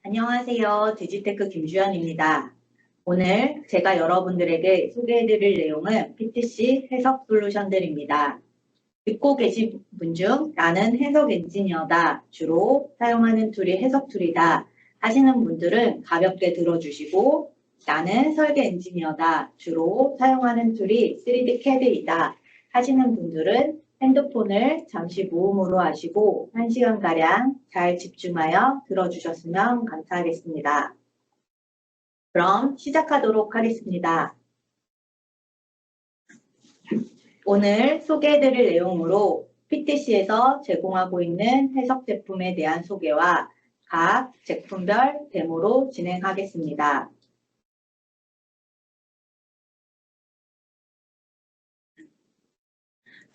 안녕하세요. 디지테크 김주현입니다. 오늘 제가 여러분들에게 소개해드릴 내용은 PTC 해석 솔루션들입니다. 듣고 계신 분 중 나는 해석 엔지니어다, 주로 사용하는 툴이 해석 툴이다 하시는 분들은 가볍게 들어주시고, 나는 설계 엔지니어다, 주로 사용하는 툴이 3D CAD이다 하시는 분들은 핸드폰을 잠시 무음으로 하시고 1시간가량 잘 집중하여 들어주셨으면 감사하겠습니다. 그럼 시작하도록 하겠습니다. 오늘 소개해드릴 내용으로 PTC에서 제공하고 있는 해석 제품에 대한 소개와 각 제품별 데모로 진행하겠습니다.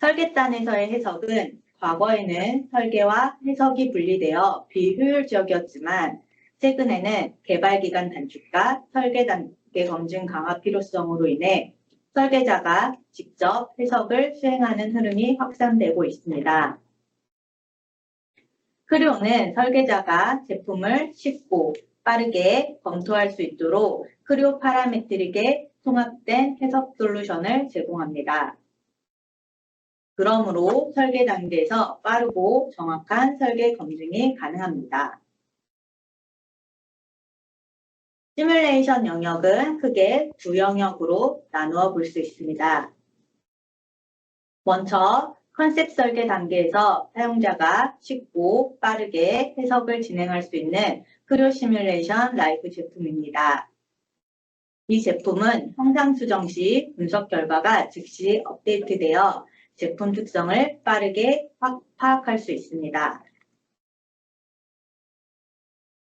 설계단에서의 해석은 과거에는 설계와 해석이 분리되어 비효율적이었지만, 최근에는 개발기간 단축과 설계 단계 검증 강화 필요성으로 인해 설계자가 직접 해석을 수행하는 흐름이 확산되고 있습니다. 크리오는 설계자가 제품을 쉽고 빠르게 검토할 수 있도록 크리오 파라메트릭에 통합된 해석 솔루션을 제공합니다. 그러므로 설계 단계에서 빠르고 정확한 설계 검증이 가능합니다. 시뮬레이션 영역은 크게 두 영역으로 나누어 볼 수 있습니다. 먼저 컨셉 설계 단계에서 사용자가 쉽고 빠르게 해석을 진행할 수 있는 크리오 시뮬레이션 라이브 제품입니다. 이 제품은 형상 수정 시 분석 결과가 즉시 업데이트되어 제품 특성을 빠르게 파악할 수 있습니다.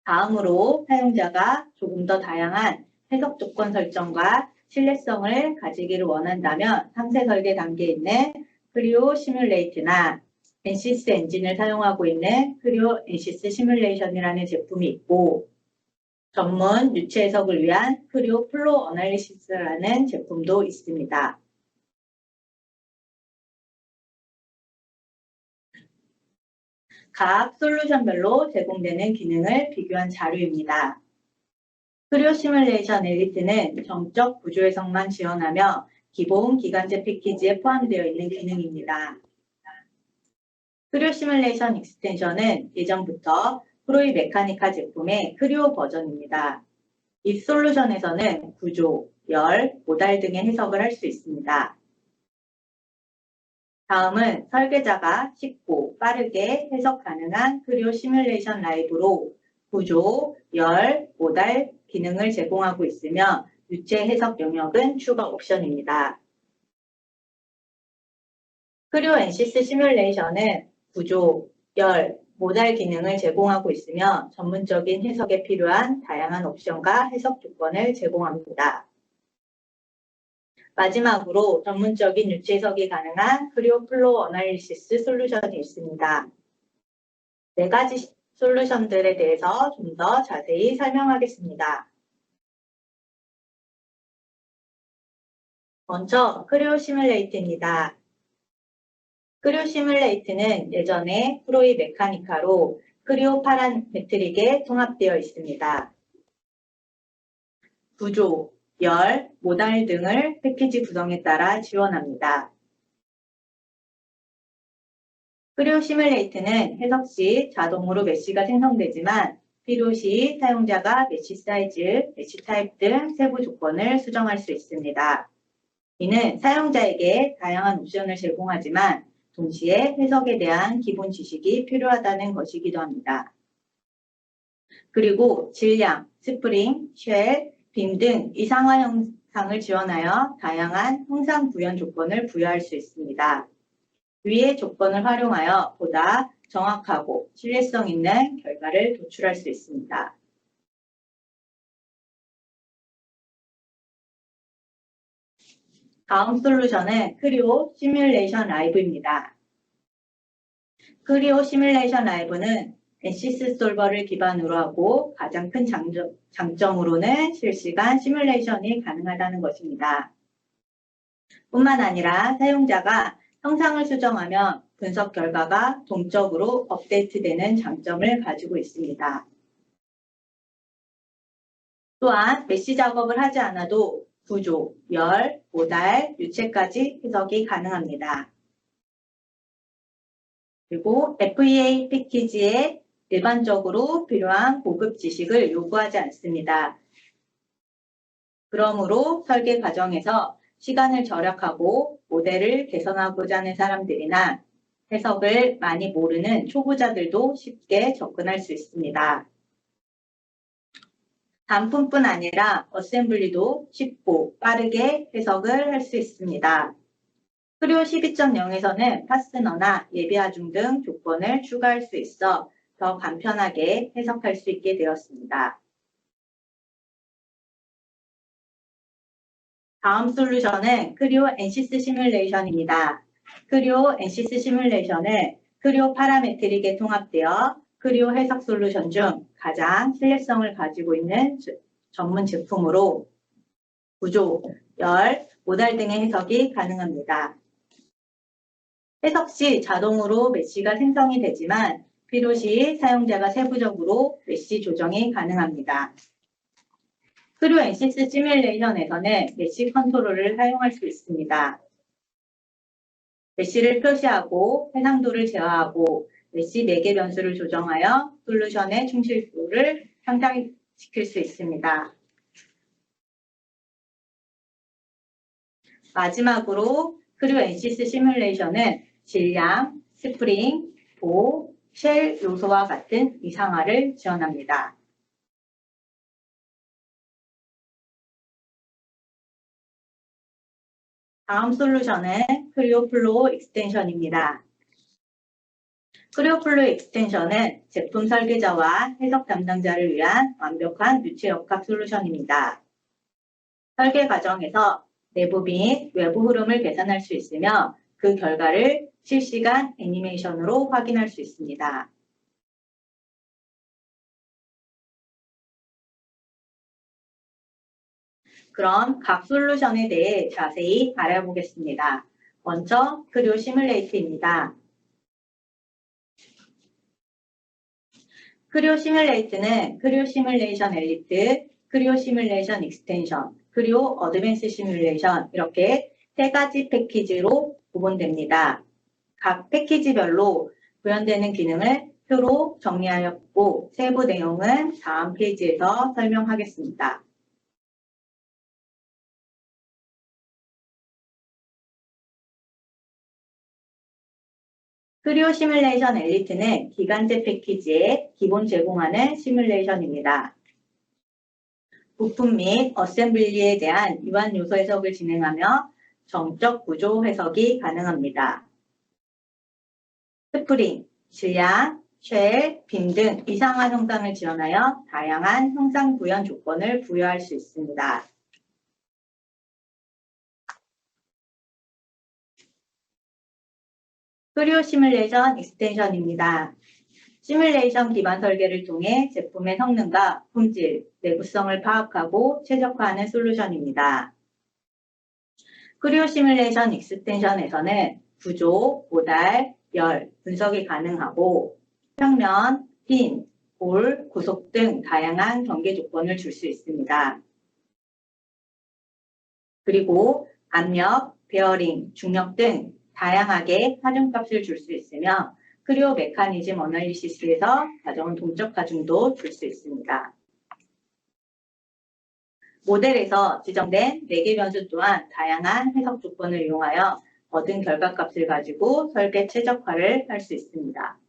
다음으로 사용자가 조금 더 다양한 해석 조건 설정과 신뢰성을 가지기를 원한다면 상세 설계 단계에 있는 크리오 시뮬레이트나 엔시스 엔진을 사용하고 있는 크리오 엔시스 시뮬레이션이라는 제품이 있고, 전문 유체 해석을 위한 크리오 플로우 어널리시스라는 제품도 있습니다. 각 솔루션별로 제공되는 기능을 비교한 자료입니다. 크리오 시뮬레이션 엘리트는 정적 구조 해석만 지원하며 기본 기간제 패키지에 포함되어 있는 기능입니다. 크리오 시뮬레이션 익스텐션은 예전부터 프로이 메카니카 제품의 크리오 버전입니다. 이 솔루션에서는 구조, 열, 모달 등의 해석을 할 수 있습니다. 다음은 설계자가 쉽고 빠르게 해석 가능한 크리오 시뮬레이션 라이브로 구조, 열, 모달 기능을 제공하고 있으며 유체 해석 영역은 추가 옵션입니다. 크리오 엔시스 시뮬레이션은 구조, 열, 모달 기능을 제공하고 있으며 전문적인 해석에 필요한 다양한 옵션과 해석 조건을 제공합니다. 마지막으로 전문적인 유체 해석이 가능한 크리오 플로우 어널리시스 솔루션이 있습니다. 네 가지 솔루션들에 대해서 좀 더 자세히 설명하겠습니다. 먼저 크리오 시뮬레이트입니다. 크리오 시뮬레이트는 예전에 프로이 메카니카로 크리오 파라메트릭에 통합되어 있습니다. 구조, 열, 모달 등을 패키지 구성에 따라 지원합니다. 크리오 시뮬레이트는 해석 시 자동으로 메시가 생성되지만 필요시 사용자가 메시 사이즈, 메시 타입 등 세부 조건을 수정할 수 있습니다. 이는 사용자에게 다양한 옵션을 제공하지만 동시에 해석에 대한 기본 지식이 필요하다는 것이기도 합니다. 그리고 질량, 스프링, 쉘, 빔 등 이상화 형상을 지원하여 다양한 형상 구현 조건을 부여할 수 있습니다. 위의 조건을 활용하여 보다 정확하고 신뢰성 있는 결과를 도출할 수 있습니다. 다음 솔루션은 크리오 시뮬레이션 라이브입니다. 크리오 시뮬레이션 라이브는 엔시스 솔버를 기반으로 하고 가장 큰 장점으로는 실시간 시뮬레이션이 가능하다는 것입니다. 뿐만 아니라 사용자가 형상을 수정하면 분석 결과가 동적으로 업데이트되는 장점을 가지고 있습니다. 또한 메시 작업을 하지 않아도 구조, 열, 모달, 유체까지 해석이 가능합니다. 그리고 FEA 패키지에 일반적으로 필요한 고급 지식을 요구하지 않습니다. 그러므로 설계 과정에서 시간을 절약하고 모델을 개선하고자 하는 사람들이나 해석을 많이 모르는 초보자들도 쉽게 접근할 수 있습니다. 단품뿐 아니라 어셈블리도 쉽고 빠르게 해석을 할 수 있습니다. 크리오 12.0에서는 파스너나 예비하중 등 조건을 추가할 수 있어 더 간편하게 해석할 수 있게 되었습니다. 다음 솔루션은 크리오 NCS 시뮬레이션입니다. 크리오 NCS 시뮬레이션은 크리오 파라메트릭에 통합되어 크리오 해석 솔루션 중 가장 신뢰성을 가지고 있는 전문 제품으로 구조, 열, 모달 등의 해석이 가능합니다. 해석 시 자동으로 메시가 생성이 되지만 필요시 사용자가 세부적으로 메시 조정이 가능합니다. 크리오 NCS 시뮬레이션에서는 메시 컨트롤을 사용할 수 있습니다. 메시를 표시하고 해상도를 제어하고 메시 매개 변수를 조정하여 솔루션의 충실도를 향상시킬 수 있습니다. 마지막으로 크리오 NCS 시뮬레이션은 질량, 스프링, 보, 쉘 요소와 같은 이상화를 지원합니다. 다음 솔루션은 크리오플로우 익스텐션입니다. 크리오플로우 익스텐션은 제품 설계자와 해석 담당자를 위한 완벽한 유체 역학 솔루션입니다. 설계 과정에서 내부 및 외부 흐름을 계산할 수 있으며 그 결과를 실시간 애니메이션으로 확인할 수 있습니다. 그럼 각 솔루션에 대해 자세히 알아보겠습니다. 먼저 크리오 시뮬레이트입니다. 크리오 시뮬레이트는 크리오 시뮬레이션 엘리트, 크리오 시뮬레이션 익스텐션, 크리오 어드밴스 시뮬레이션 이렇게 세 가지 패키지로 구분됩니다. 각 패키지별로 구현되는 기능을 표로 정리하였고 세부 내용은 다음 페이지에서 설명하겠습니다. 크리오 시뮬레이션 엘리트는 기간제 패키지에 기본 제공하는 시뮬레이션입니다. 부품 및 어셈블리에 대한 유한 요소 해석을 진행하며 정적 구조 해석이 가능합니다. 스프링, 질량, 쉘, 빔 등 이상한 형상을 지원하여 다양한 형상 구현 조건을 부여할 수 있습니다. 크리오 시뮬레이션 익스텐션입니다. 시뮬레이션 기반 설계를 통해 제품의 성능과 품질, 내구성을 파악하고 최적화하는 솔루션입니다. 크리오 시뮬레이션 익스텐션에서는 구조, 모달, 열, 분석이 가능하고 평면, 핀, 볼, 구속 등 다양한 경계 조건을 줄 수 있습니다. 그리고 압력, 베어링, 중력 등 다양하게 하중값을 줄 수 있으며 크리오 메커니즘 어널리시스에서 가져온 동적 하중도 줄 수 있습니다. 모델에서 지정된 매개 변수 또한 다양한 해석 조건을 이용하여 얻은 결과값을 가지고 설계 최적화를 할 수 있습니다.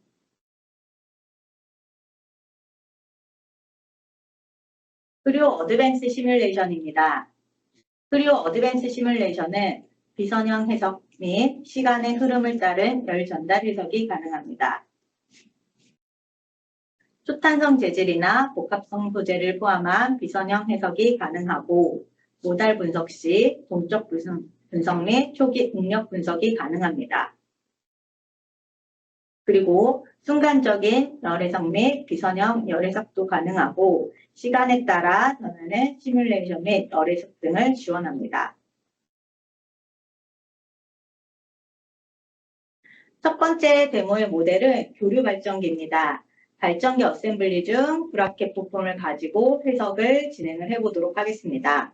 크리오 어드밴스 시뮬레이션입니다. 크리오 어드밴스 시뮬레이션은 비선형 해석 및 시간의 흐름을 따른 열 전달 해석이 가능합니다. 초탄성 재질이나 복합성 소재를 포함한 비선형 해석이 가능하고 모달 분석 시 동적 분석 및 초기 응력 분석이 가능합니다. 그리고 순간적인 열 해석 및 비선형 열 해석도 가능하고 시간에 따라 변하는 시뮬레이션 및 열 해석 등을 지원합니다. 첫 번째 데모의 모델은 교류 발전기입니다. 발전기 어셈블리 중 브라켓 부품을 가지고 해석을 진행을 해보도록 하겠습니다.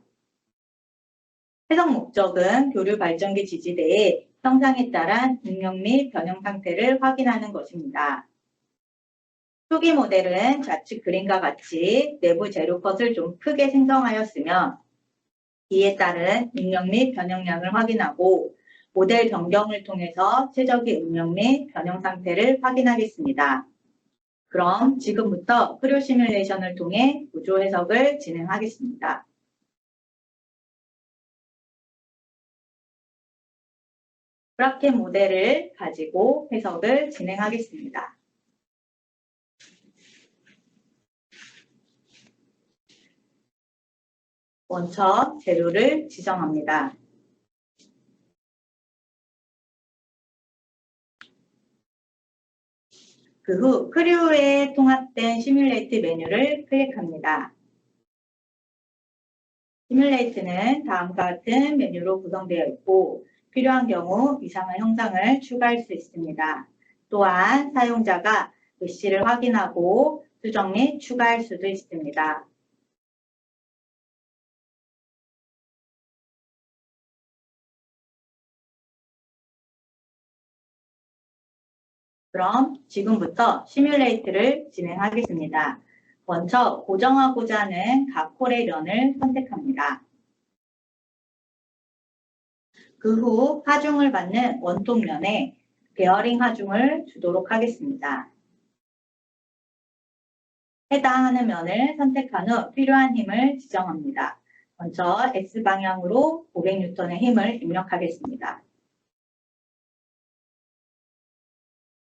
해석 목적은 교류 발전기 지지대의 형상에 따른 응용 및 변형 상태를 확인하는 것입니다. 초기 모델은 좌측 그림과 같이 내부 재료 컷을 좀 크게 생성하였으며 이에 따른 응용 및 변형량을 확인하고 모델 변경을 통해서 최적의 응용 및 변형 상태를 확인하겠습니다. 그럼 지금부터 프로 시뮬레이션을 통해 구조 해석을 진행하겠습니다. 브라켓 모델을 가지고 해석을 진행하겠습니다. 먼저 재료를 지정합니다. 그 후 크류에 통합된 시뮬레이트 메뉴를 클릭합니다. 시뮬레이트는 다음과 같은 메뉴로 구성되어 있고 필요한 경우 이상한 형상을 추가할 수 있습니다. 또한 사용자가 메시를 확인하고 수정 및 추가할 수도 있습니다. 그럼 지금부터 시뮬레이트를 진행하겠습니다. 먼저 고정하고자 하는 각 콜의 면을 선택합니다. 그 후 하중을 받는 원통면에 베어링 하중을 주도록 하겠습니다. 해당하는 면을 선택한 후 필요한 힘을 지정합니다. 먼저 X방향으로 500N의 힘을 입력하겠습니다.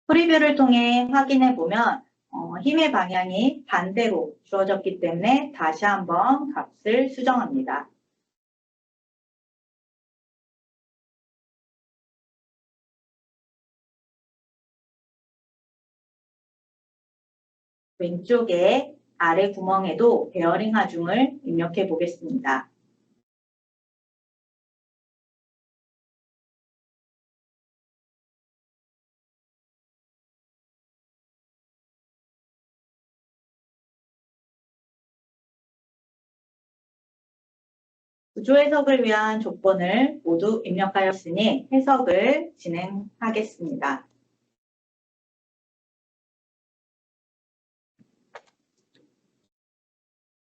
프리뷰를 통해 확인해 보면 힘의 방향이 반대로 주어졌기 때문에 다시 한번 값을 수정합니다. 왼쪽에 아래 구멍에도 베어링 하중을 입력해 보겠습니다. 구조 해석을 위한 조건을 모두 입력하였으니 해석을 진행하겠습니다.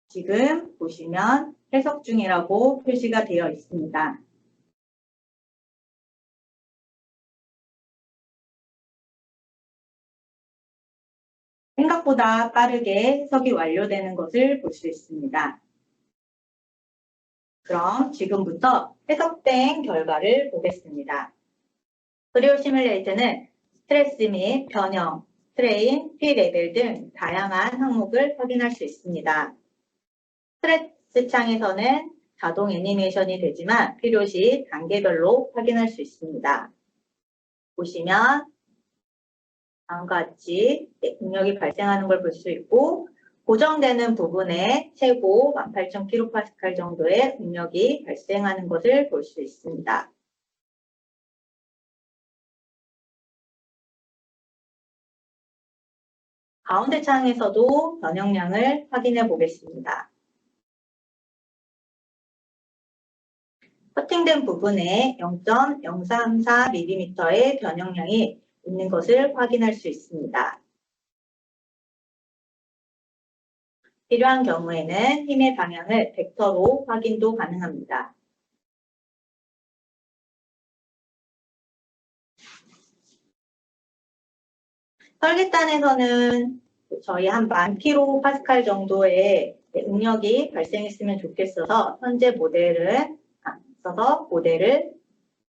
지금 보시면 해석 중이라고 표시가 되어 있습니다. 생각보다 빠르게 해석이 완료되는 것을 볼 수 있습니다. 그럼 지금부터 해석된 결과를 보겠습니다. 크리오 시뮬레이트는 스트레스 및 변형, 스트레인, 피 레벨 등 다양한 항목을 확인할 수 있습니다. 스트레스 창에서는 자동 애니메이션이 되지만 필요시 단계별로 확인할 수 있습니다. 보시면 다음과 같이 응력이 발생하는 걸 볼 수 있고 고정되는 부분에 최고 18,000kPa 정도의 응력이 발생하는 것을 볼 수 있습니다. 가운데 창에서도 변형량을 확인해 보겠습니다. 커팅된 부분에 0.034mm의 변형량이 있는 것을 확인할 수 있습니다. 필요한 경우에는 힘의 방향을 벡터로 확인도 가능합니다. 설계단에서는 저희 한 10,000kPa 정도의 응력이 발생했으면 좋겠어서 현재 모델을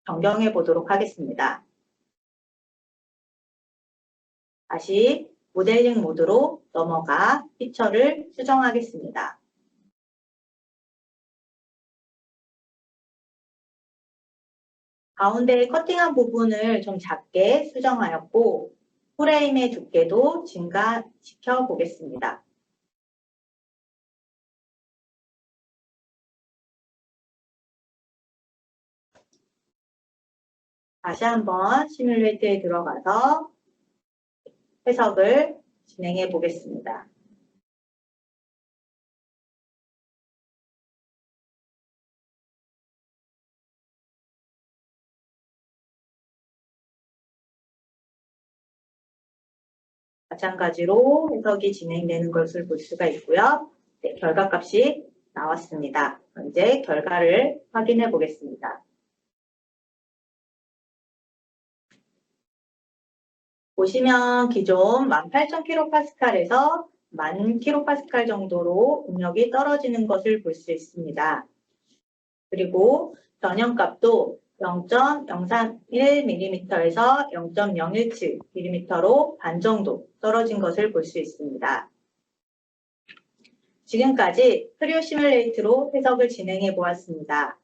변경해 보도록 하겠습니다. 다시 모델링 모드로 넘어가 피처를 수정하겠습니다. 가운데 커팅한 부분을 좀 작게 수정하였고 프레임의 두께도 증가시켜 보겠습니다. 다시 한번 시뮬레이트에 들어가서 해석을 진행해 보겠습니다. 마찬가지로 해석이 진행되는 것을 볼 수가 있고요. 네, 결과값이 나왔습니다. 이제 결과를 확인해 보겠습니다. 보시면 기존 18,000kPa에서 10,000kPa 정도로 응력이 떨어지는 것을 볼 수 있습니다. 그리고 변형값도 0.031mm에서 0.017mm로 반 정도 떨어진 것을 볼 수 있습니다. 지금까지 크리오 시뮬레이트로 해석을 진행해 보았습니다.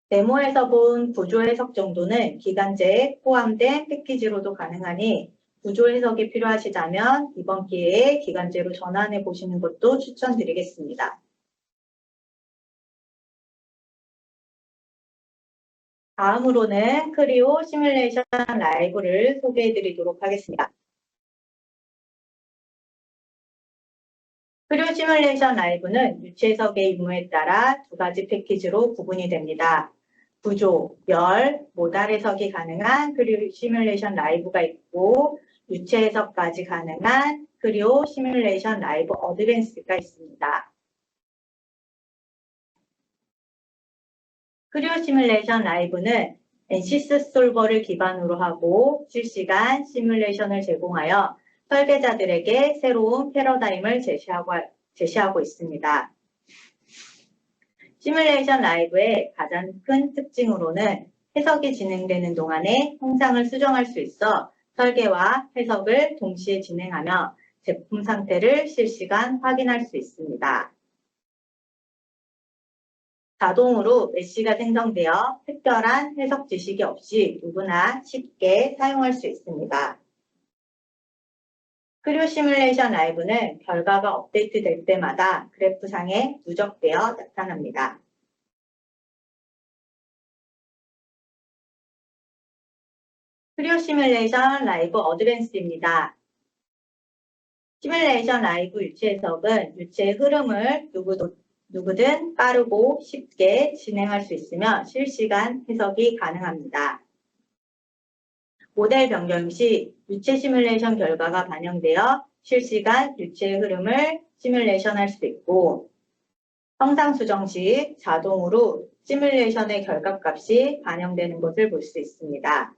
데모에서 본 구조 해석 정도는 기간제에 포함된 패키지로도 가능하니 구조 해석이 필요하시다면 이번 기회에 기간제로 전환해 보시는 것도 추천드리겠습니다. 다음으로는 크리오 시뮬레이션 라이브를 소개해 드리도록 하겠습니다. 크리오 시뮬레이션 라이브는 유체 해석의 임무에 따라 두 가지 패키지로 구분이 됩니다. 구조, 열, 모달 해석이 가능한 크리오 시뮬레이션 라이브가 있고 유체 해석까지 가능한 크리오 시뮬레이션 라이브 어드밴스가 있습니다. 크리오 시뮬레이션 라이브는 NCS 솔버를 기반으로 하고 실시간 시뮬레이션을 제공하여 설계자들에게 새로운 패러다임을 제시하고 있습니다. 시뮬레이션 라이브의 가장 큰 특징으로는 해석이 진행되는 동안에 형상을 수정할 수 있어 설계와 해석을 동시에 진행하며 제품 상태를 실시간 확인할 수 있습니다. 자동으로 메시가 생성되어 특별한 해석 지식이 없이 누구나 쉽게 사용할 수 있습니다. 크리오 시뮬레이션 라이브는 결과가 업데이트될 때마다 그래프상에 누적되어 나타납니다. 크리오 시뮬레이션 라이브 어드밴스입니다. 시뮬레이션 라이브 유체 해석은 유체의 흐름을 누구든 빠르고 쉽게 진행할 수 있으며 실시간 해석이 가능합니다. 모델 변경 시 유체 시뮬레이션 결과가 반영되어 실시간 유체의 흐름을 시뮬레이션할 수 있고 형상 수정 시 자동으로 시뮬레이션의 결과값이 반영되는 것을 볼 수 있습니다.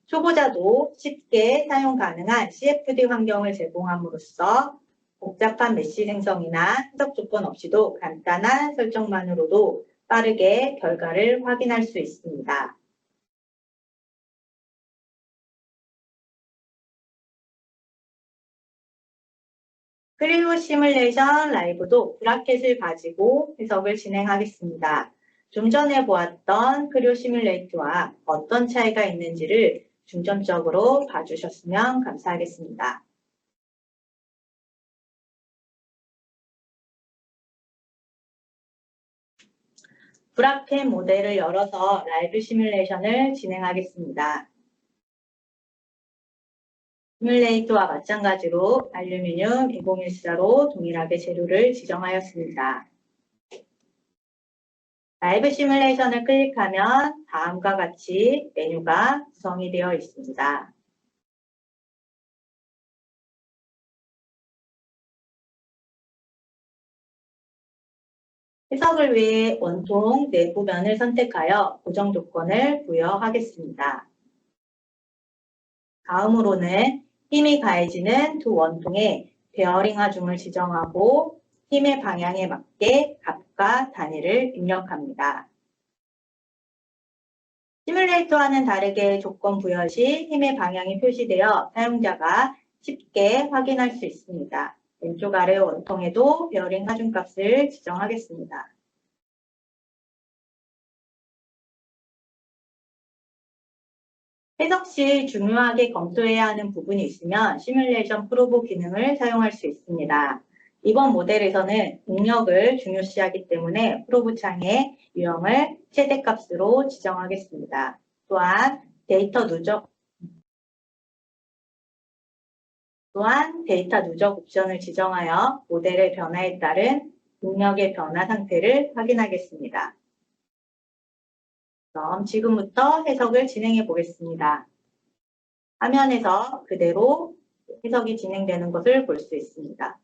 초보자도 쉽게 사용 가능한 CFD 환경을 제공함으로써 복잡한 메시 생성이나 해석 조건 없이도 간단한 설정만으로도 빠르게 결과를 확인할 수 있습니다. 크리오 시뮬레이션 라이브도 브라켓을 가지고 해석을 진행하겠습니다. 좀 전에 보았던 크리오 시뮬레이트와 어떤 차이가 있는지를 중점적으로 봐주셨으면 감사하겠습니다. 브라켓 모델을 열어서 라이브 시뮬레이션을 진행하겠습니다. 시뮬레이트와 마찬가지로 알루미늄 2014로 동일하게 재료를 지정하였습니다. 라이브 시뮬레이션을 클릭하면 다음과 같이 메뉴가 구성이 되어 있습니다. 해석을 위해 원통 내부면을 선택하여 고정 조건을 부여하겠습니다. 다음으로는 힘이 가해지는 두 원통에 베어링 하중을 지정하고 힘의 방향에 맞게 값과 단위를 입력합니다. 시뮬레이터와는 다르게 조건 부여 시 힘의 방향이 표시되어 사용자가 쉽게 확인할 수 있습니다. 왼쪽 아래 원통에도 베어링 하중값을 지정하겠습니다. 해석 시 중요하게 검토해야 하는 부분이 있으면 시뮬레이션 프로브 기능을 사용할 수 있습니다. 이번 모델에서는 응력을 중요시하기 때문에 프로브 창에 유형을 최대값으로 지정하겠습니다. 또한 데이터 누적 또한 데이터 누적 옵션을 지정하여 모델의 변화에 따른 능력의 변화 상태를 확인하겠습니다. 그럼 지금부터 해석을 진행해 보겠습니다. 화면에서 그대로 해석이 진행되는 것을 볼 수 있습니다.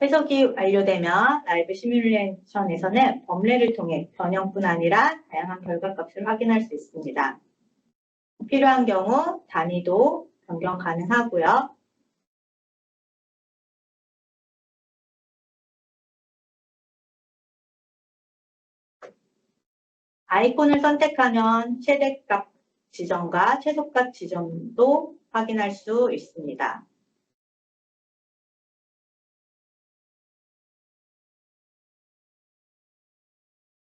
해석이 완료되면 라이브 시뮬레이션에서는 범례를 통해 변형뿐 아니라 다양한 결과값을 확인할 수 있습니다. 필요한 경우 단위도 변경 가능하고요. 아이콘을 선택하면 최대값 지정과 최소값 지정도 확인할 수 있습니다.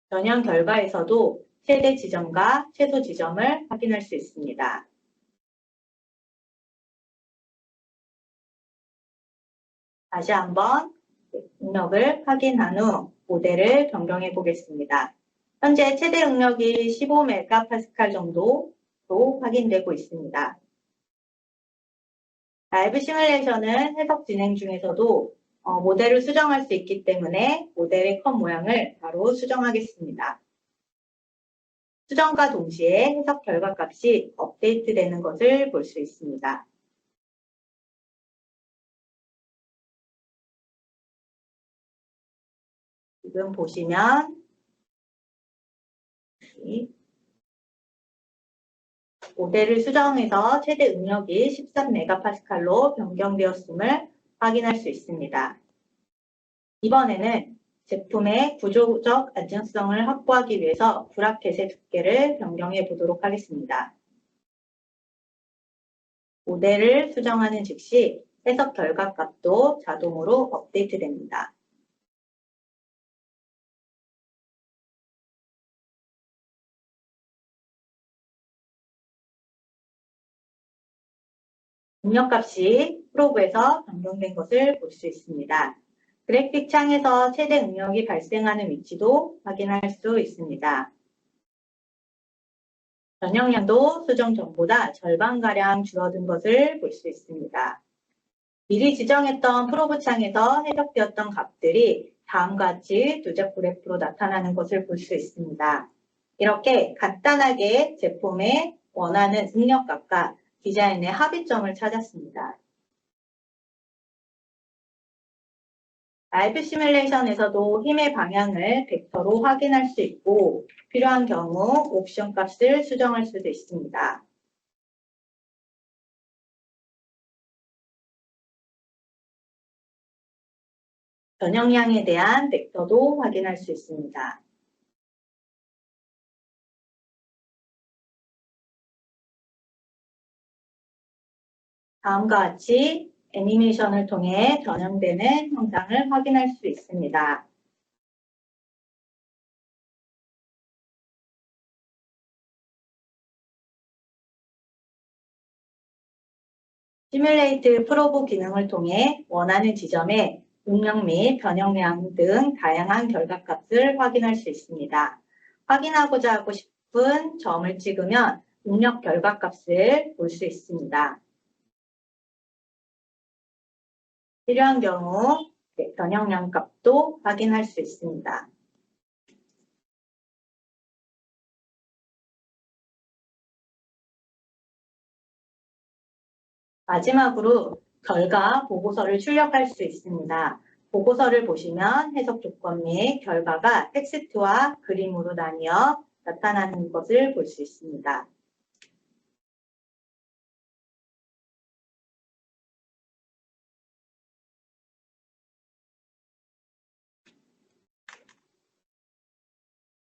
변형 결과에서도 최대 지점과 최소 지점을 확인할 수 있습니다. 다시 한번 응력을 확인한 후 모델을 변경해 보겠습니다. 현재 최대 응력이 15메가파스칼 정도로 확인되고 있습니다. 라이브 시뮬레이션은 해석 진행 중에서도 모델을 수정할 수 있기 때문에 모델의 컷 모양을 바로 수정하겠습니다. 수정과 동시에 해석 결과값이 업데이트되는 것을 볼 수 있습니다. 지금 보시면 모델을 수정해서 최대 응력이 13메가파스칼로 변경되었음을 확인할 수 있습니다. 이번에는 제품의 구조적 안정성을 확보하기 위해서 브라켓의 두께를 변경해 보도록 하겠습니다. 모델을 수정하는 즉시 해석 결과값도 자동으로 업데이트됩니다. 응력값이 프로브에서 변경된 것을 볼 수 있습니다. 그래픽 창에서 최대 응력이 발생하는 위치도 확인할 수 있습니다. 변형량도 수정 전보다 절반가량 줄어든 것을 볼 수 있습니다. 미리 지정했던 프로브 창에서 해석되었던 값들이 다음과 같이 누적 그래프로 나타나는 것을 볼 수 있습니다. 이렇게 간단하게 제품의 원하는 응력값과 디자인의 합의점을 찾았습니다. 라이브 시뮬레이션에서도 힘의 방향을 벡터로 확인할 수 있고 필요한 경우 옵션 값을 수정할 수도 있습니다. 변형량에 대한 벡터도 확인할 수 있습니다. 다음과 같이 애니메이션을 통해 변형되는 형상을 확인할 수 있습니다. 시뮬레이트 프로브 기능을 통해 원하는 지점에 응력 및 변형량 등 다양한 결과값을 확인할 수 있습니다. 확인하고자 하고 싶은 점을 찍으면 응력 결과값을 볼 수 있습니다. 필요한 경우 변형량 값도 확인할 수 있습니다. 마지막으로 결과 보고서를 출력할 수 있습니다. 보고서를 보시면 해석 조건 및 결과가 텍스트와 그림으로 나뉘어 나타나는 것을 볼 수 있습니다.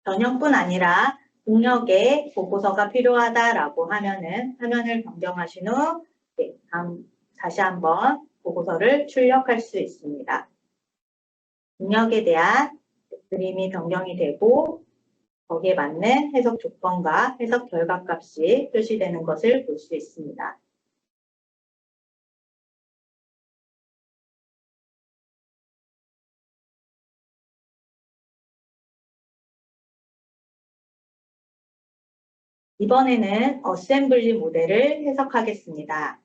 변형뿐 아니라 응력에 보고서가 필요하다라고 하면은 화면을 변경하신 후 다시 한번 보고서를 출력할 수 있습니다. 응력에 대한 그림이 변경이 되고 거기에 맞는 해석 조건과 해석 결과값이 표시되는 것을 볼 수 있습니다. 이번에는 어셈블리 모델을 해석하겠습니다.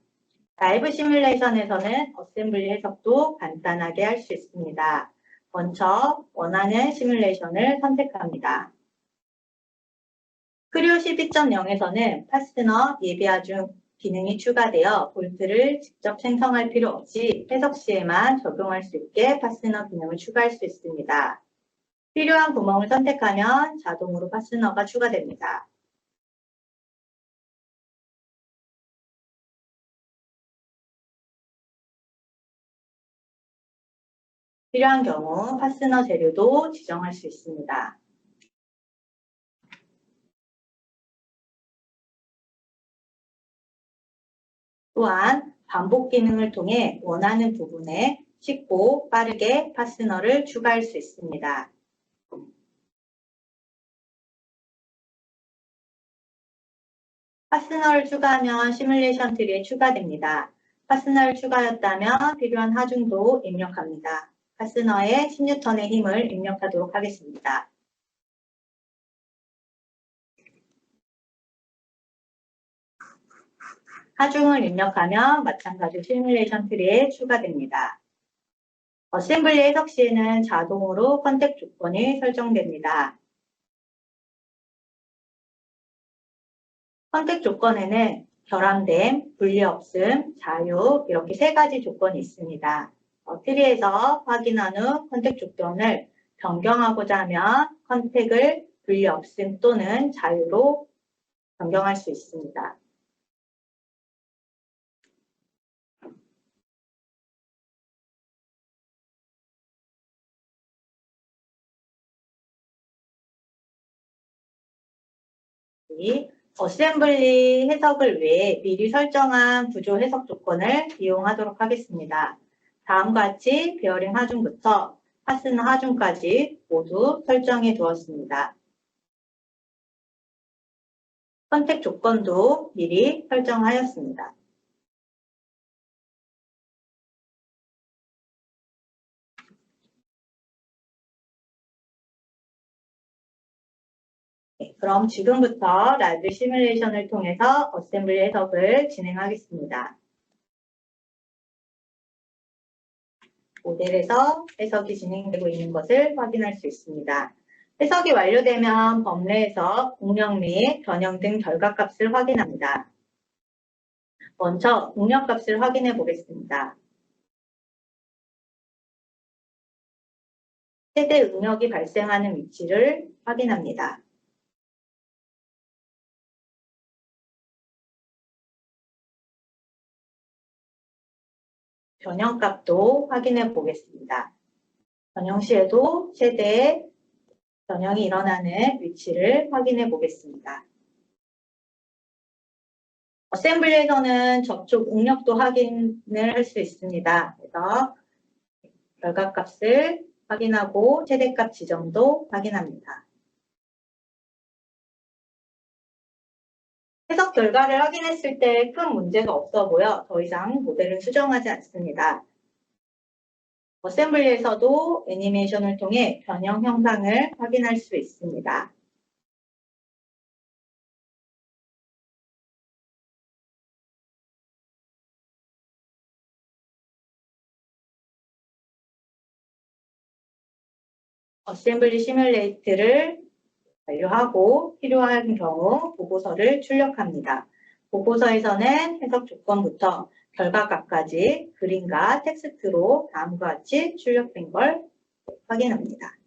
라이브 시뮬레이션에서는 어셈블리 해석도 간단하게 할 수 있습니다. 먼저 원하는 시뮬레이션을 선택합니다. 크리오 12.0에서는 파스너 예비하중 기능이 추가되어 볼트를 직접 생성할 필요 없이 해석 시에만 적용할 수 있게 파스너 기능을 추가할 수 있습니다. 필요한 구멍을 선택하면 자동으로 파스너가 추가됩니다. 필요한 경우 파스너 재료도 지정할 수 있습니다. 또한 반복 기능을 통해 원하는 부분에 쉽고 빠르게 파스너를 추가할 수 있습니다. 파스너를 추가하면 시뮬레이션 트리에 추가됩니다. 파스너를 추가하였다면 필요한 하중도 입력합니다. 파스너에 10N의 힘을 입력하도록 하겠습니다. 하중을 입력하면 마찬가지로 시뮬레이션 트리에 추가됩니다. 어셈블리 해석 시에는 자동으로 컨택 조건이 설정됩니다. 선택 조건에는 결함됨, 분리 없음, 자유 이렇게 세 가지 조건이 있습니다. 트리에서 확인한 후 선택 조건을 변경하고자 하면 선택을 분리 없음 또는 자유로 변경할 수 있습니다. 어셈블리 해석을 위해 미리 설정한 구조 해석 조건을 이용하도록 하겠습니다. 다음과 같이 베어링 하중부터 파스너 하중까지 모두 설정해 두었습니다. 선택 조건도 미리 설정하였습니다. 그럼 지금부터 라이브 시뮬레이션을 통해서 어셈블리 해석을 진행하겠습니다. 모델에서 해석이 진행되고 있는 것을 확인할 수 있습니다. 해석이 완료되면 범례에서 응력 및 변형 등 결과값을 확인합니다. 먼저 응력값을 확인해 보겠습니다. 최대 응력이 발생하는 위치를 확인합니다. 변형값도 확인해 보겠습니다. 변형 시에도 최대 변형이 일어나는 위치를 확인해 보겠습니다. 어셈블리에서는 접촉 응력도 확인을 할 수 있습니다. 그래서 결과값을 확인하고 최대값 지점도 확인합니다. 해석 결과를 확인했을 때 큰 문제가 없어 보여 더 이상 모델을 수정하지 않습니다. 어셈블리에서도 애니메이션을 통해 변형 형상을 확인할 수 있습니다. 어셈블리 시뮬레이트를 완료하고 필요한 경우 보고서를 출력합니다. 보고서에서는 해석 조건부터 결과값까지 그림과 텍스트로 다음과 같이 출력된 걸 확인합니다.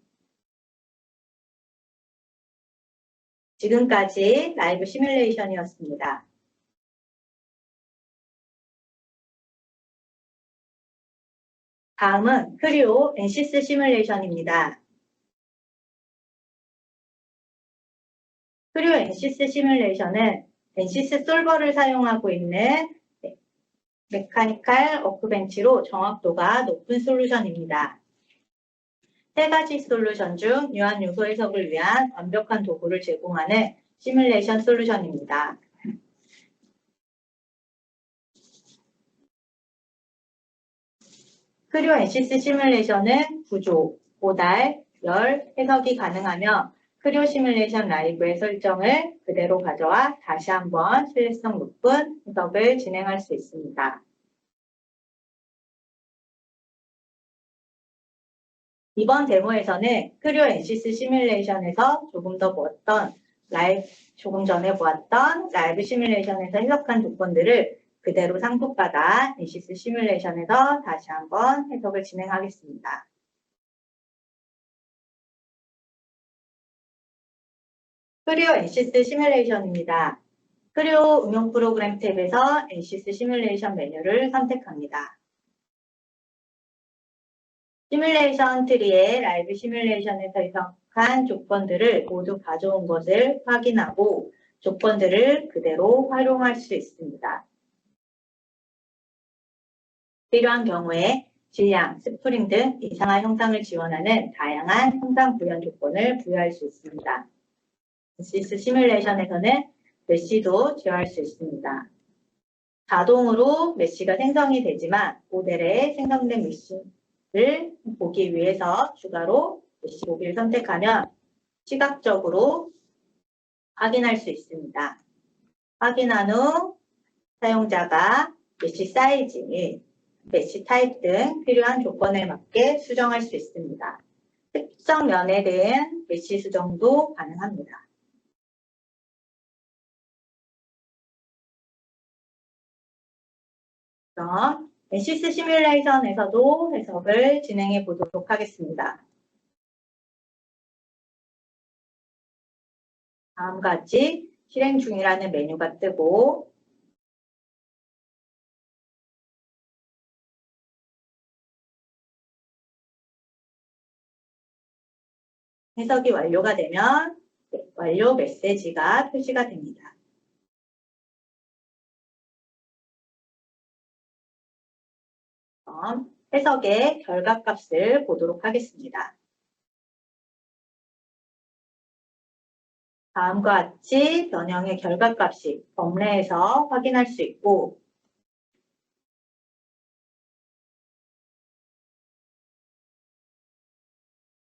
지금까지 라이브 시뮬레이션이었습니다. 다음은 크리오 NCS 시뮬레이션입니다. 크리오 NCS 시뮬레이션은 NCS 솔버를 사용하고 있는 메카니컬 워크벤치로 정확도가 높은 솔루션입니다. 세 가지 솔루션 중 유한 요소 해석을 위한 완벽한 도구를 제공하는 시뮬레이션 솔루션입니다. 크리오 NCS 시뮬레이션은 구조, 고달, 열 해석이 가능하며 크리오 시뮬레이션 라이브의 설정을 그대로 가져와 다시 한번 신뢰성 높은 해석을 진행할 수 있습니다. 이번 데모에서는 크리오 NCS 시뮬레이션에서 조금 전에 보았던 라이브 시뮬레이션에서 해석한 조건들을 그대로 상속받아 NCS 시뮬레이션에서 다시 한번 해석을 진행하겠습니다. 크리오 NCS 시뮬레이션입니다. 크리오 응용 프로그램 탭에서 NCS 시뮬레이션 메뉴를 선택합니다. 시뮬레이션 트리에 라이브 시뮬레이션에서 해석한 조건들을 모두 가져온 것을 확인하고 조건들을 그대로 활용할 수 있습니다. 필요한 경우에 질량, 스프링 등 이상한 형상을 지원하는 다양한 형상 구현 조건을 부여할 수 있습니다. NCS 시뮬레이션에서는 메시도 제어할 수 있습니다. 자동으로 메시가 생성이 되지만 모델에 생성된 메시를 보기 위해서 추가로 메시 보기를 선택하면 시각적으로 확인할 수 있습니다. 확인한 후 사용자가 메시 사이즈, 메시 타입 등 필요한 조건에 맞게 수정할 수 있습니다. 특정 면에 대한 메시 수정도 가능합니다. 그럼 NCS 시뮬레이션에서도 해석을 진행해 보도록 하겠습니다. 다음과 같이 실행 중이라는 메뉴가 뜨고 해석이 완료가 되면 완료 메시지가 표시가 됩니다. 그럼 해석의 결과값을 보도록 하겠습니다. 다음과 같이 변형의 결과값이 범례에서 확인할 수 있고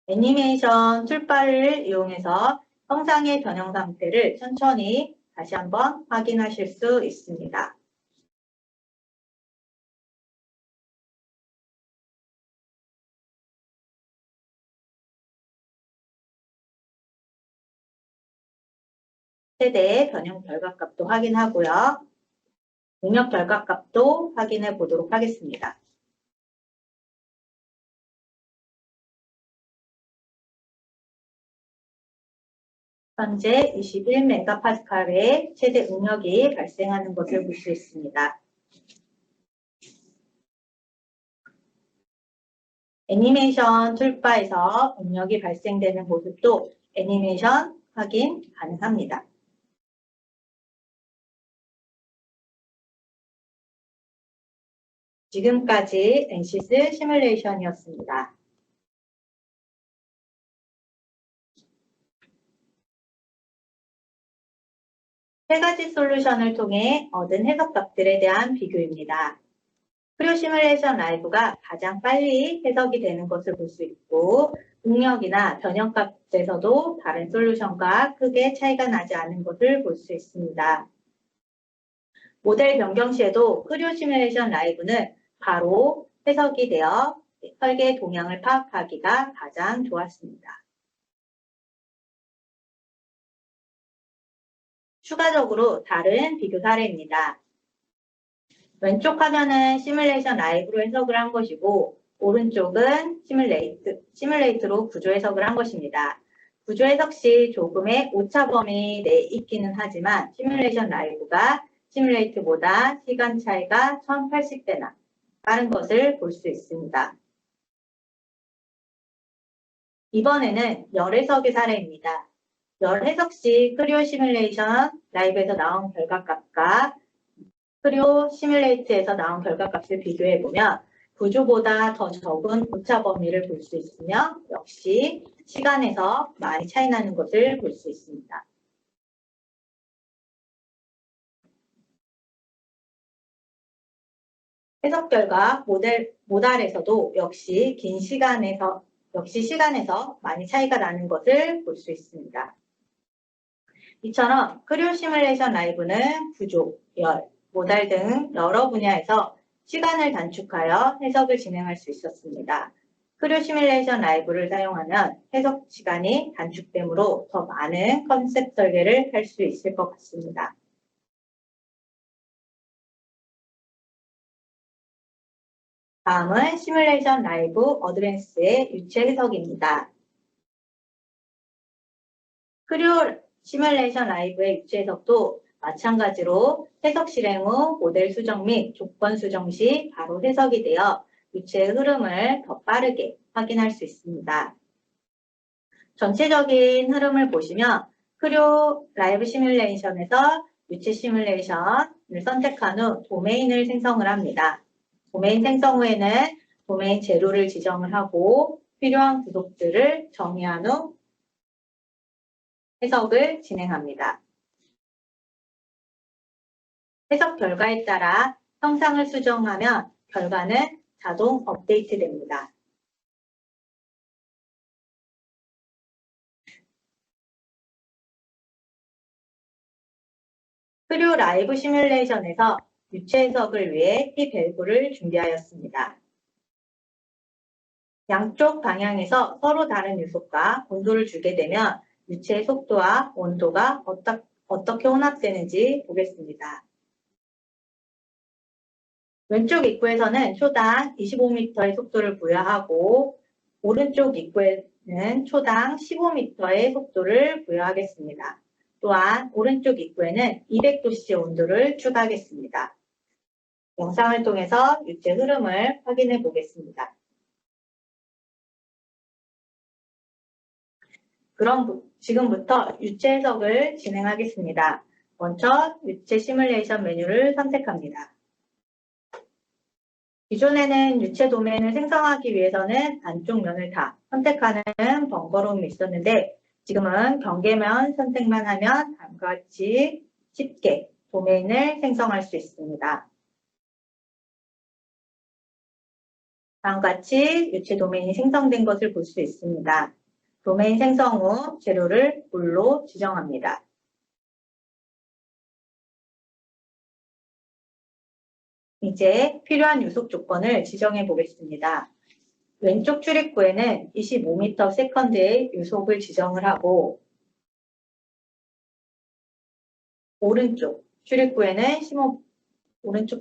애니메이션 툴바를 이용해서 형상의 변형 상태를 천천히 다시 한번 확인하실 수 있습니다. 최대 변형 결과값도 확인하고요. 능력 결과값도 확인해 보도록 하겠습니다. 현재 21메가파스칼의 최대 응력이 발생하는 것을 볼 수 있습니다. 애니메이션 툴바에서 응력이 발생되는 모습도 애니메이션 확인 가능합니다. 지금까지 NCS 시뮬레이션이었습니다. 세 가지 솔루션을 통해 얻은 해석값들에 대한 비교입니다. 크리오 시뮬레이션 라이브가 가장 빨리 해석이 되는 것을 볼 수 있고 응력이나 변형값에서도 다른 솔루션과 크게 차이가 나지 않은 것을 볼 수 있습니다. 모델 변경 시에도 크리오 시뮬레이션 라이브는 바로 해석이 되어 설계 동향을 파악하기가 가장 좋았습니다. 추가적으로 다른 비교 사례입니다. 왼쪽 화면은 시뮬레이션 라이브로 해석을 한 것이고 오른쪽은 시뮬레이트로 구조 해석을 한 것입니다. 구조 해석 시 조금의 오차 범위 내에 있기는 하지만 시뮬레이션 라이브가 시뮬레이트보다 시간 차이가 1080배나 빠른 것을 볼 수 있습니다. 이번에는 열 해석의 사례입니다. 열 해석 시 크리오 시뮬레이션 라이브에서 나온 결과값과 크리오 시뮬레이트에서 나온 결과값을 비교해보면 구조보다 더 적은 오차 범위를 볼 수 있으며 역시 시간에서 많이 차이 나는 것을 볼 수 있습니다. 해석 결과 모달에서도 역시 긴 시간에서 역시 시간에서 많이 차이가 나는 것을 볼 수 있습니다. 이처럼 크리오 시뮬레이션 라이브는 구조, 열, 모달 등 여러 분야에서 시간을 단축하여 해석을 진행할 수 있었습니다. 크리오 시뮬레이션 라이브를 사용하면 해석 시간이 단축되므로 더 많은 컨셉 설계를 할 수 있을 것 같습니다. 다음은 시뮬레이션 라이브 어드밴스의 유체 해석입니다. 크리오 시뮬레이션 라이브의 유체 해석도 마찬가지로 해석 실행 후 모델 수정 및 조건 수정 시 바로 해석이 되어 유체의 흐름을 더 빠르게 확인할 수 있습니다. 전체적인 흐름을 보시면 크리오 라이브 시뮬레이션에서 유체 시뮬레이션을 선택한 후 도메인을 생성을 합니다. 도메인 생성 후에는 도메인 재료를 지정을 하고 필요한 구독들을 정의한 후 해석을 진행합니다. 해석 결과에 따라 형상을 수정하면 결과는 자동 업데이트됩니다. 크리오 라이브 시뮬레이션에서 유체 해석을 위해 P 밸브를 준비하였습니다. 양쪽 방향에서 서로 다른 유속과 온도를 주게 되면 유체의 속도와 온도가 어떻게 혼합되는지 보겠습니다. 왼쪽 입구에서는 초당 25m의 속도를 부여하고 오른쪽 입구에는 초당 15m의 속도를 부여하겠습니다. 또한 오른쪽 입구에는 200도씨 온도를 추가하겠습니다. 영상을 통해서 유체 흐름을 확인해 보겠습니다. 그럼 지금부터 유체 해석을 진행하겠습니다. 먼저 유체 시뮬레이션 메뉴를 선택합니다. 기존에는 유체 도메인을 생성하기 위해서는 안쪽 면을 다 선택하는 번거로움이 있었는데 지금은 경계면 선택만 하면 다음과 같이 쉽게 도메인을 생성할 수 있습니다. 다음과 같이 유체 도메인이 생성된 것을 볼 수 있습니다. 도메인 생성 후 재료를 물로 지정합니다. 이제 필요한 유속 조건을 지정해 보겠습니다. 왼쪽 출입구에는 25m/s의 유속을 지정을 하고 오른쪽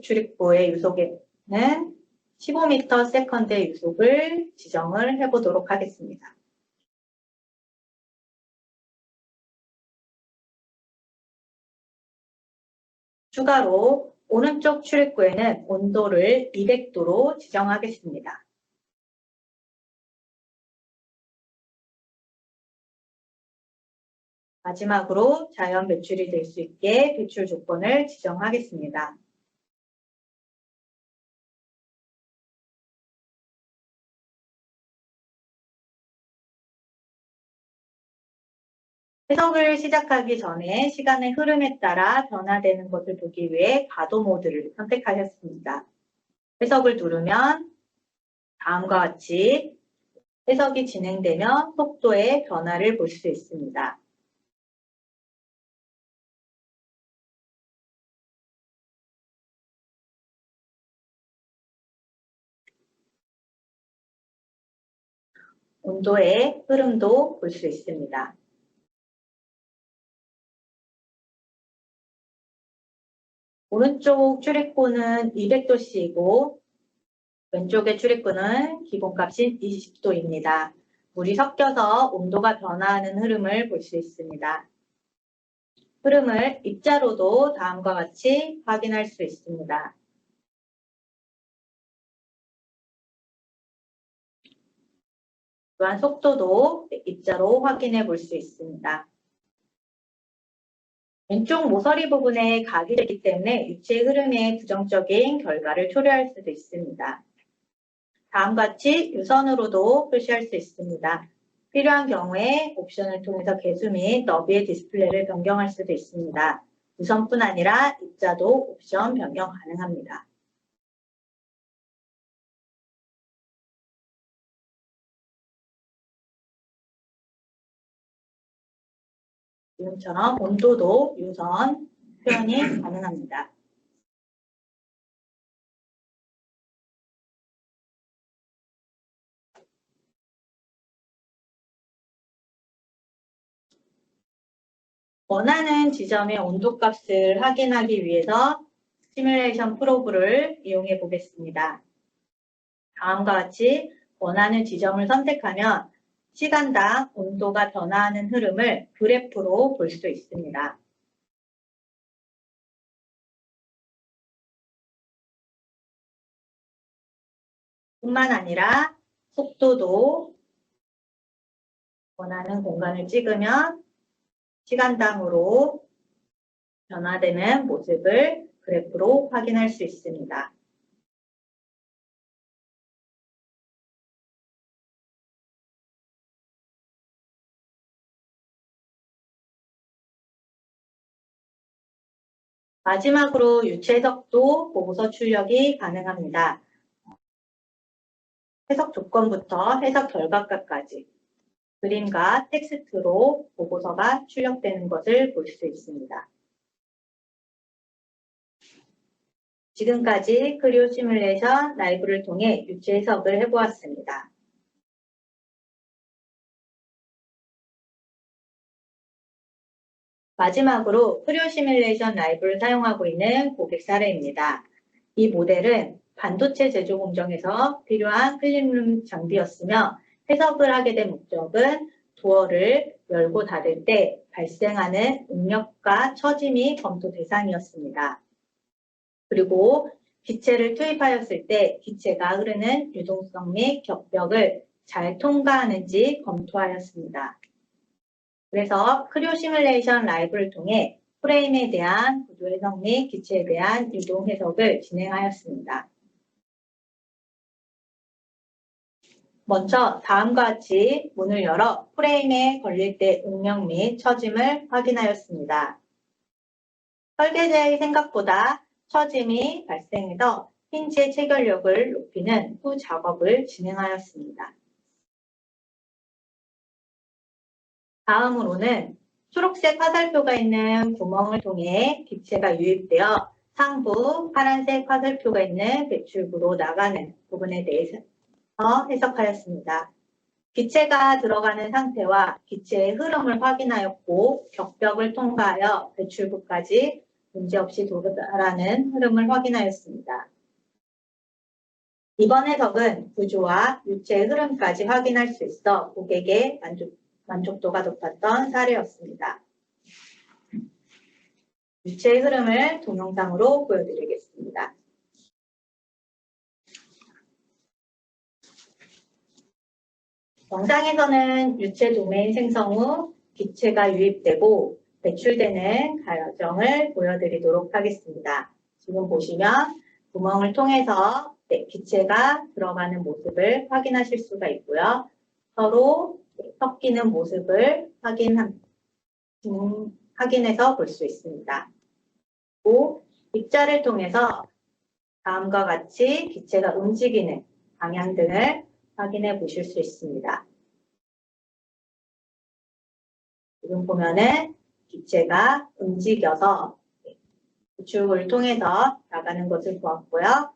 출입구의 유속에는 15m/s의 유속을 지정을 해보도록 하겠습니다. 추가로 오른쪽 출입구에는 온도를 200도로 지정하겠습니다. 마지막으로 자연 배출이 될 수 있게 배출 조건을 지정하겠습니다. 해석을 시작하기 전에 시간의 흐름에 따라 변화되는 것을 보기 위해 가도 모드를 선택하셨습니다. 해석을 누르면 다음과 같이 해석이 진행되면 속도의 변화를 볼 수 있습니다. 온도의 흐름도 볼 수 있습니다. 오른쪽 출입구는 200도씨이고 왼쪽의 출입구는 기본값인 20도입니다. 물이 섞여서 온도가 변화하는 흐름을 볼 수 있습니다. 흐름을 입자로도 다음과 같이 확인할 수 있습니다. 또한 속도도 입자로 확인해 볼 수 있습니다. 왼쪽 모서리 부분에 각이 되기 때문에 유체 흐름의 부정적인 결과를 초래할 수도 있습니다. 다음과 같이 유선으로도 표시할 수 있습니다. 필요한 경우에 옵션을 통해서 개수 및 너비의 디스플레이를 변경할 수도 있습니다. 유선뿐 아니라 입자도 옵션 변경 가능합니다. 지금처럼 온도도 유선 표현이 가능합니다. 원하는 지점의 온도값을 확인하기 위해서 시뮬레이션 프로브를 이용해 보겠습니다. 다음과 같이 원하는 지점을 선택하면 시간당 온도가 변화하는 흐름을 그래프로 볼 수 있습니다. 뿐만 아니라 속도도 원하는 공간을 찍으면 시간당으로 변화되는 모습을 그래프로 확인할 수 있습니다. 마지막으로 유체 해석도 보고서 출력이 가능합니다. 해석 조건부터 해석 결과값까지 그림과 텍스트로 보고서가 출력되는 것을 볼 수 있습니다. 지금까지 크리오 시뮬레이션 라이브를 통해 유체 해석을 해보았습니다. 마지막으로 크리오 시뮬레이션 라이브를 사용하고 있는 고객 사례입니다. 이 모델은 반도체 제조 공정에서 필요한 클린룸 장비였으며 해석을 하게 된 목적은 도어를 열고 닫을 때 발생하는 응력과 처짐이 검토 대상이었습니다. 그리고 기체를 투입하였을 때 기체가 흐르는 유동성 및 격벽을 잘 통과하는지 검토하였습니다. 그래서 크리오 시뮬레이션 라이브를 통해 프레임에 대한 구조 해석 및 기체에 대한 유동 해석을 진행하였습니다. 먼저 다음과 같이 문을 열어 프레임에 걸릴 때 응력 및 처짐을 확인하였습니다. 설계자의 생각보다 처짐이 발생해서 힌지의 체결력을 높이는 후 작업을 진행하였습니다. 다음으로는 초록색 화살표가 있는 구멍을 통해 기체가 유입되어 상부 파란색 화살표가 있는 배출구로 나가는 부분에 대해서 해석하였습니다. 기체가 들어가는 상태와 기체의 흐름을 확인하였고 격벽을 통과하여 배출구까지 문제없이 도달하는 흐름을 확인하였습니다. 이번 해석은 구조와 유체의 흐름까지 확인할 수 있어 고객의 만족도가 높았던 사례였습니다. 유체의 흐름을 동영상으로 보여드리겠습니다. 영상에서는 유체 도메인 생성 후 기체가 유입되고 배출되는 과정을 보여드리도록 하겠습니다. 지금 보시면 구멍을 통해서 기체가 들어가는 모습을 확인하실 수가 있고요. 서로 섞이는 모습을 확인해서 볼 수 있습니다. 그리고 입자를 통해서 다음과 같이 기체가 움직이는 방향 등을 확인해 보실 수 있습니다. 지금 보면은 기체가 움직여서 구축을 통해서 나가는 것을 보았고요.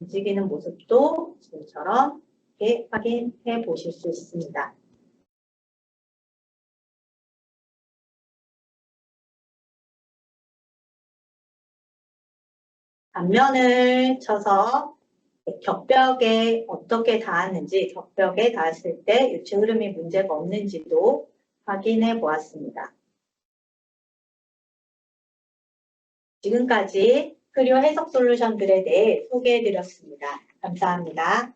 움직이는 모습도 지금처럼 이렇게 확인해 보실 수 있습니다. 단면을 쳐서 격벽에 어떻게 닿았는지, 격벽에 닿았을 때 유체 흐름이 문제가 없는지도 확인해 보았습니다. 지금까지 크리오 해석 솔루션들에 대해 소개해 드렸습니다. 감사합니다.